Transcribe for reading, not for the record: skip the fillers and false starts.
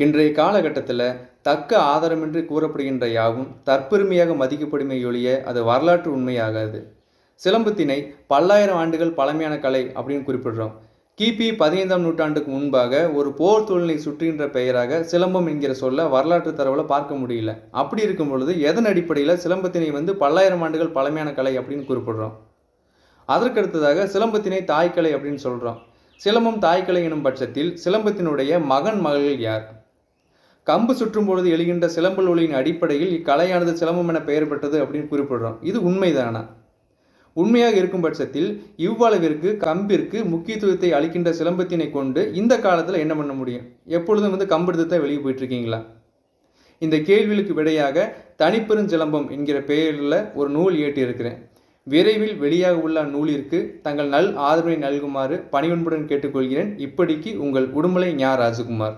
இன்றைய காலகட்டத்தில் தக்க ஆதாரமின்றி கூறப்படுகின்ற யாவும் தற்பெருமையாக மதிக்கப்படுமே ஒழிய அது வரலாற்று உண்மையாகாது. சிலம்பத்தினை பல்லாயிரம் ஆண்டுகள் பழமையான கலை அப்படின்னு குறிப்பிடுறோம். கிபி 15ஆம் நூற்றாண்டுக்கு முன்பாக ஒரு போர் தொழிலை சுற்றுகின்ற பெயராக சிலம்பம் என்கிற சொல்ல வரலாற்று தரவுல பார்க்க முடியல. அப்படி இருக்கும் பொழுது எதன் அடிப்படையில் சிலம்பத்தினை பல்லாயிரம் ஆண்டுகள் பழமையான கலை அப்படின்னு குறிப்பிடுறோம்? அதற்கடுத்ததாக சிலம்பத்தினை தாய்க்கலை அப்படின்னு சொல்றோம். சிலம்பம் தாய்க்கலை எனும் பட்சத்தில் சிலம்பத்தினுடைய மகன் மகள்கள் யார்? கம்பு சுற்றும் பொழுது எழுகின்ற சிலம்பல் ஒளியின் அடிப்படையில் இக்கலையானது சிலம்பம் என பெயர் பெற்றது அப்படின்னு குறிப்பிடுறோம். இது உண்மைதானா? உண்மையாக இருக்கும் பட்சத்தில் இவ்வளவிற்கு கம்பிற்கு முக்கியத்துவத்தை அளிக்கின்ற சிலம்பத்தினை கொண்டு இந்த காலத்தில் என்ன பண்ண முடியும்? எப்பொழுதும் கம்பு எடுத்து தான் வெளியே போயிட்டு இருக்கீங்களா? இந்த கேள்விகளுக்கு விடையாக தனிப்பெருஞ்சிலம்பம் என்கிற பெயரில் ஒரு நூல் இயற்றியிருக்கிறேன். விரைவில் வெளியாக உள்ள நூலிற்கு தங்கள் நல் ஆதரவை நல்குமாறு பணிவன்புடன் கேட்டுக்கொள்கிறேன். இப்படிக்கு உங்கள் உடுமலை ஞா. ராஜகுமார்.